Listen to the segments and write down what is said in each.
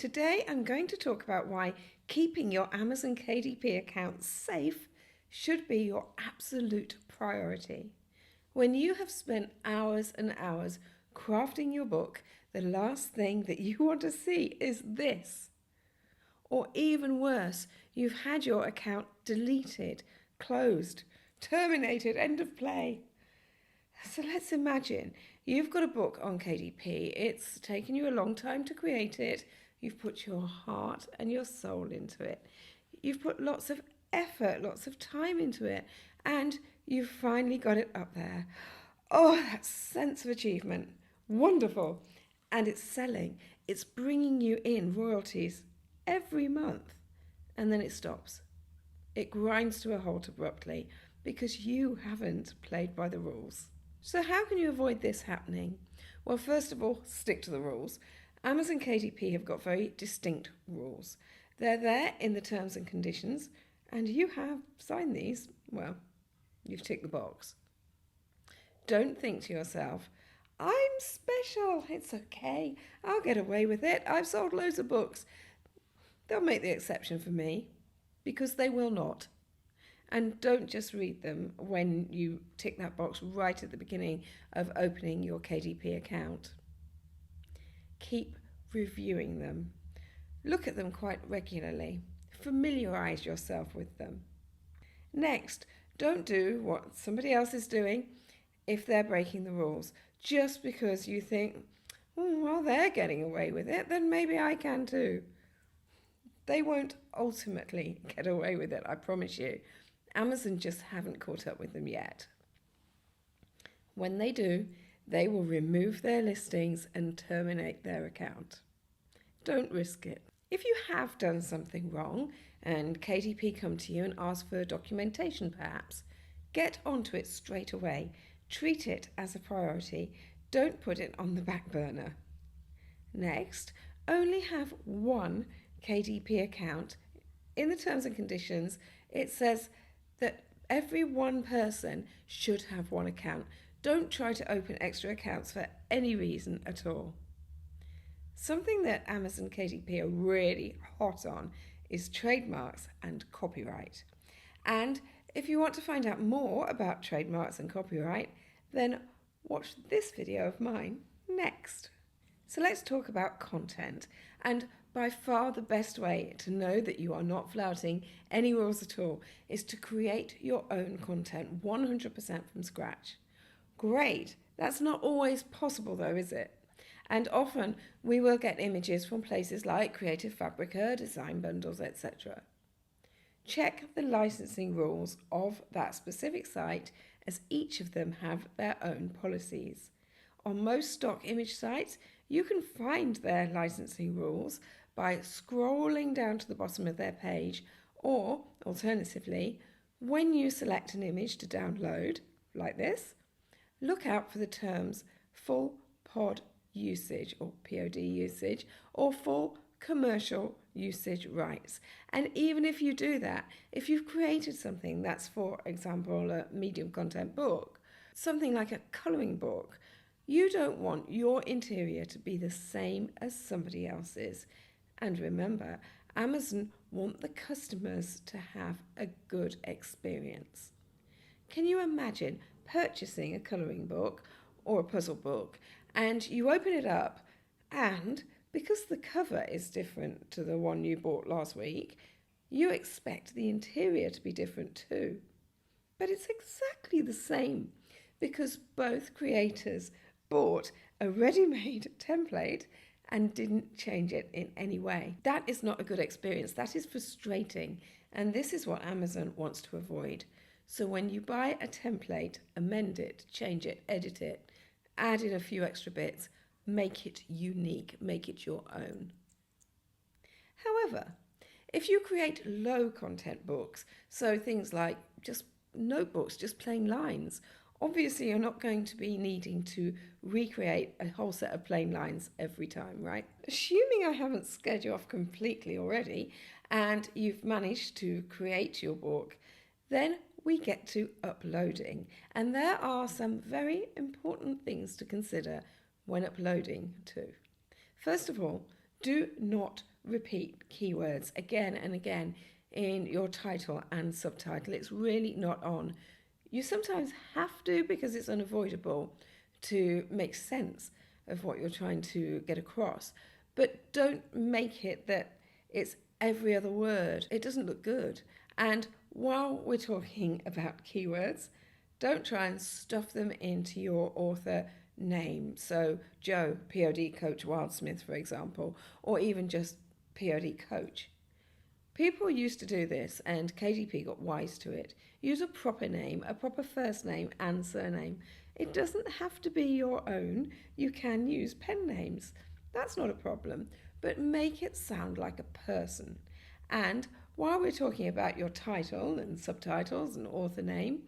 Today I'm going to talk about why keeping your Amazon KDP account safe should be your absolute priority. When you have spent hours and hours crafting your book, the last thing that you want to see is this. Or even worse, you've had your account deleted, closed, terminated, end of play. So let's imagine you've got a book on KDP. It's taken you a long time to create it. You've put your heart and your soul into it. You've put lots of effort, lots of time into it, and you've finally got it up there. Oh, that sense of achievement. Wonderful. And it's selling. It's bringing you in royalties every month. And then it stops. It grinds to a halt abruptly because you haven't played by the rules. So how can you avoid this happening? Well, first of all, stick to the rules. Amazon KDP have got very distinct rules. They're there in the terms and conditions, and you have signed these. Well, you've ticked the box. Don't think to yourself, I'm special, it's okay, I'll get away with it, I've sold loads of books. They'll make the exception for me, because they will not. And don't just read them when you tick that box right at the beginning of opening your KDP account. Keep reviewing them. Look at them quite regularly. Familiarise yourself with them. Next, don't do what somebody else is doing if they're breaking the rules, just because you think, well, they're getting away with it, then maybe I can too. They won't ultimately get away with it, I promise you. Amazon just haven't caught up with them yet. When they do, they will remove their listings and terminate their account. Don't risk it. If you have done something wrong and KDP come to you and ask for documentation perhaps, get onto it straight away. Treat it as a priority. Don't put it on the back burner. Next, only have one KDP account. In the terms and conditions, it says that every one person should have one account. Don't try to open extra accounts for any reason at all. Something that Amazon KDP are really hot on is trademarks and copyright. And if you want to find out more about trademarks and copyright, then watch this video of mine next. So let's talk about content. And by far the best way to know that you are not flouting any rules at all is to create your own content 100% from scratch. Great, that's not always possible though, is it? And often we will get images from places like Creative Fabrica, Design Bundles, etc. Check the licensing rules of that specific site, as each of them have their own policies. On most stock image sites, you can find their licensing rules by scrolling down to the bottom of their page, or alternatively, when you select an image to download, like this, look out for the terms full pod usage or POD usage or full commercial usage rights. And even if you do that, if you've created something that's, for example, a medium content book, something like a colouring book, you don't want your interior to be the same as somebody else's. And remember, Amazon want the customers to have a good experience. Can you imagine purchasing a colouring book or a puzzle book and you open it up, and because the cover is different to the one you bought last week, you expect the interior to be different too. But it's exactly the same because both creators bought a ready-made template and didn't change it in any way. That is not a good experience. That is frustrating. And this is what Amazon wants to avoid. So when you buy a template, amend it, change it, edit it, add in a few extra bits, make it unique, make it your own. However, if you create low content books, so things like just notebooks, just plain lines, obviously you're not going to be needing to recreate a whole set of plain lines every time, right? Assuming I haven't scared you off completely already and you've managed to create your book, then we get to uploading. And there are some very important things to consider when uploading too. First of all, do not repeat keywords again and again in your title and subtitle. It's really not on. You sometimes have to because it's unavoidable to make sense of what you're trying to get across. But don't make it that it's every other word. It doesn't look good. And while we're talking about keywords, don't try and stuff them into your author name. So Joe, POD Coach Wildsmith, for example, or even just POD Coach. People used to do this, and KDP got wise to it. Use a proper name, a proper first name and surname. It doesn't have to be your own. You can use pen names. That's not a problem, but make it sound like a person. And while we're talking about your title and subtitles and author name,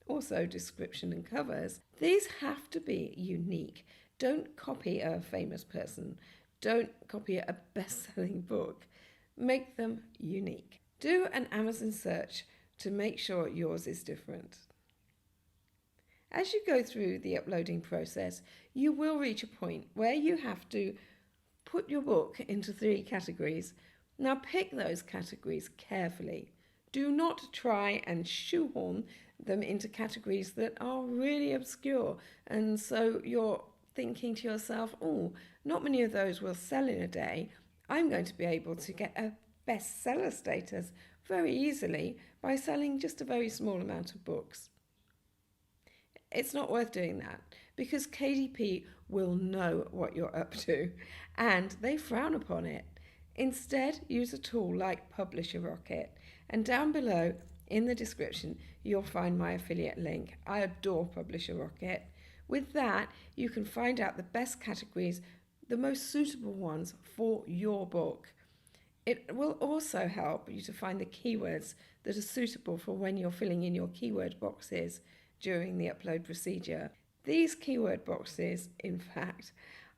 also description and covers, these have to be unique. Don't copy a famous person. Don't copy a best-selling book. Make them unique. Do an Amazon search to make sure yours is different. As you go through the uploading process, you will reach a point where you have to put your book into 3 categories. Now pick those categories carefully. Do not try and shoehorn them into categories that are really obscure, and so you're thinking to yourself, oh, not many of those will sell in a day. I'm going to be able to get a bestseller status very easily by selling just a very small amount of books. It's not worth doing that because KDP will know what you're up to and they frown upon it. Instead, use a tool like Publisher Rocket, and down below in the description you'll find my affiliate link. I adore Publisher Rocket. With that, you can find out the best categories, the most suitable ones for your book. It will also help you to find the keywords that are suitable for when you're filling in your keyword boxes during the upload procedure. These keyword boxes, in fact,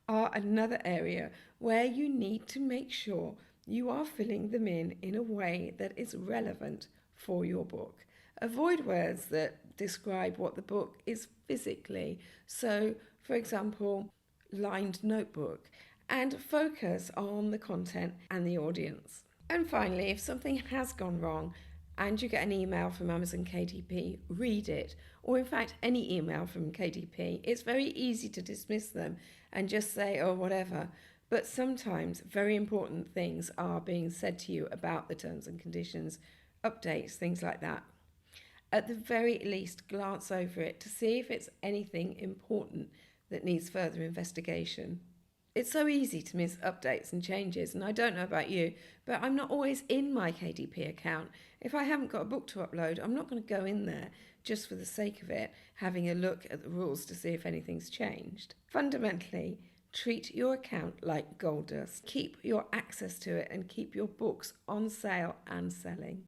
are another area where you need to make sure you are filling them in a way that is relevant for your book. Avoid words that describe what the book is physically. So, for example, lined notebook, and focus on the content and the audience. And finally, if something has gone wrong and you get an email from Amazon KDP, read it. Or in fact, any email from KDP. It's very easy to dismiss them and just say, oh, whatever. But sometimes very important things are being said to you about the terms and conditions, updates, things like that. At the very least, glance over it to see if it's anything important that needs further investigation. It's so easy to miss updates and changes, and I don't know about you, but I'm not always in my KDP account. If I haven't got a book to upload, I'm not going to go in there just for the sake of it, having a look at the rules to see if anything's changed. Fundamentally, treat your account like gold dust. Keep your access to it and keep your books on sale and selling.